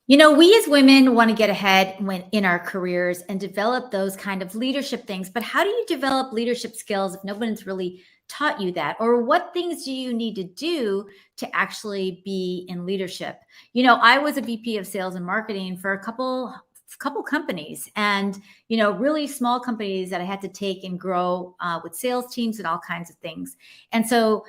We as women want to get ahead when in our careers and develop those kind of leadership things. But how do you develop leadership skills if no one's really taught you that? Or what things do you need to do to actually be in leadership? I was a VP of sales and marketing for a couple companies, and really small companies that I had to take and grow with sales teams and all kinds of things. And so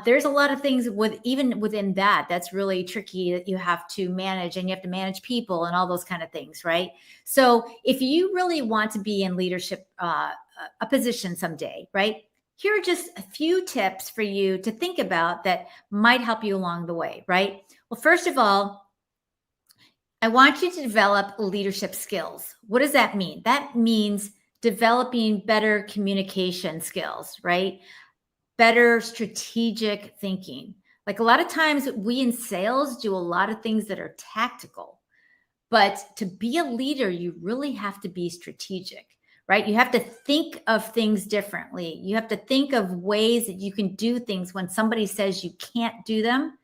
there's a lot of things even within that's really tricky, that you have to manage, and you have to manage people and all those kind of things, right? So if you really want to be in leadership, a position someday, right? Here are just a few tips for you to think about that might help you along the way, right? Well, first of all, I want you to develop leadership skills. What does that mean? That means developing better communication skills, right? Better strategic thinking. Like a lot of times we in sales do a lot of things that are tactical, but to be a leader, you really have to be strategic, right? You have to think of things differently. You have to think of ways that you can do things when somebody says you can't do them.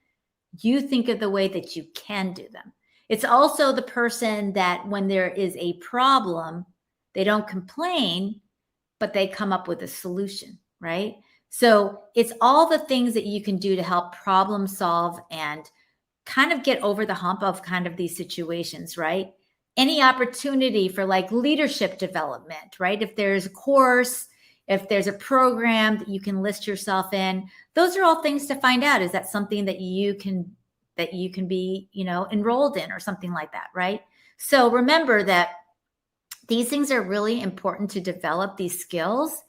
You think of the way that you can do them. It's also the person that when there is a problem, they don't complain, but they come up with a solution, right? So it's all the things that you can do to help problem solve and kind of get over the hump of kind of these situations, right? Any opportunity for like leadership development, right? If there's a course, if there's a program that you can list yourself in, those are all things to find out. Is that something that you can be, enrolled in or something like that, right? So remember that these things are really important to develop these skills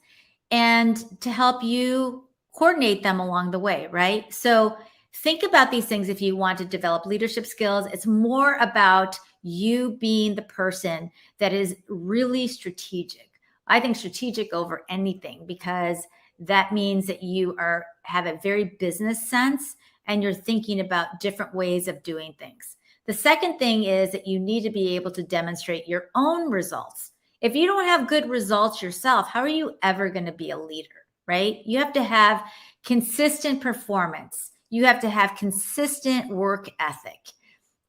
and to help you coordinate them along the way, right? So think about these things if you want to develop leadership skills. It's more about you being the person that is really strategic. I think strategic over anything, because that means that you have a very business sense and you're thinking about different ways of doing things. The second thing is that you need to be able to demonstrate your own results. If you don't have good results yourself, how are you ever going to be a leader, right? You have to have consistent performance. You have to have consistent work ethic.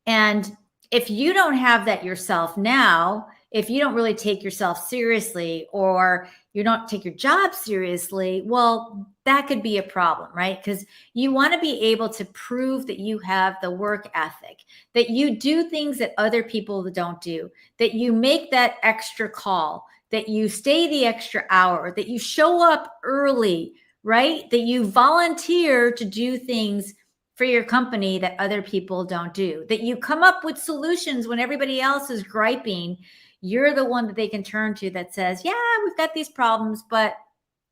And if you don't have that yourself now, if you don't really take yourself seriously, or you don't take your job seriously, well, that could be a problem, right? Because you want to be able to prove that you have the work ethic, that you do things that other people don't do, that you make that extra call, that you stay the extra hour, that you show up early, right? That you volunteer to do things for your company that other people don't do, that you come up with solutions when everybody else is griping. You're the one that they can turn to that says, yeah, we've got these problems, but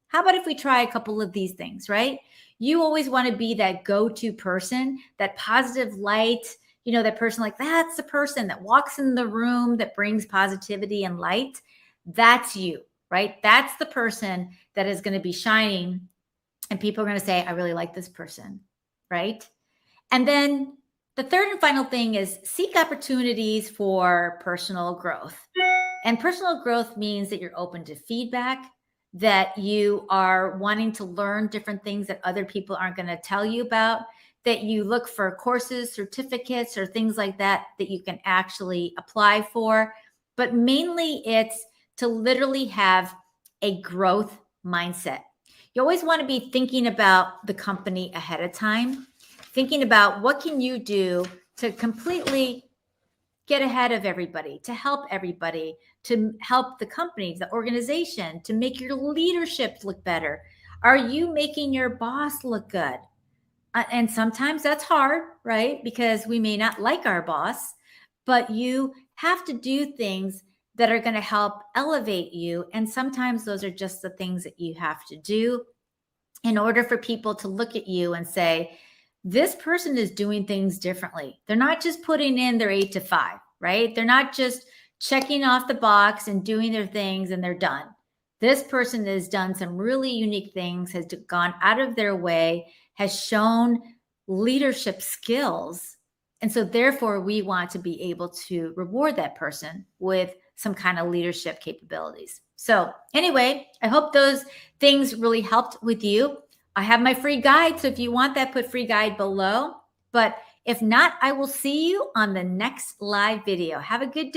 how about if we try a couple of these things, right? You always want to be that go-to person, that positive light, that person, like that's the person that walks in the room that brings positivity and light. That's you, right? That's the person that is going to be shining, and people are going to say, I really like this person, right? And then the third and final thing is seek opportunities for personal growth. And personal growth means that you're open to feedback, that you are wanting to learn different things that other people aren't going to tell you about, that you look for courses, certificates, or things like that that you can actually apply for. But mainly it's to literally have a growth mindset. You always want to be thinking about the company ahead of time, thinking about what can you do to completely get ahead of everybody, to help everybody, to help the company, the organization, to make your leadership look better. Are you making your boss look good? And sometimes that's hard, right? Because we may not like our boss, but you have to do things that are going to help elevate you. And sometimes those are just the things that you have to do in order for people to look at you and say, this person is doing things differently. They're not just putting in their 8 to 5, right? They're not just checking off the box and doing their things and they're done. This person has done some really unique things, has gone out of their way, has shown leadership skills. And so therefore we want to be able to reward that person with some kind of leadership capabilities. So anyway, I hope those things really helped with you. I have my free guide. So if you want that, put free guide below. But If not, I will see you on the next live video. Have a good day.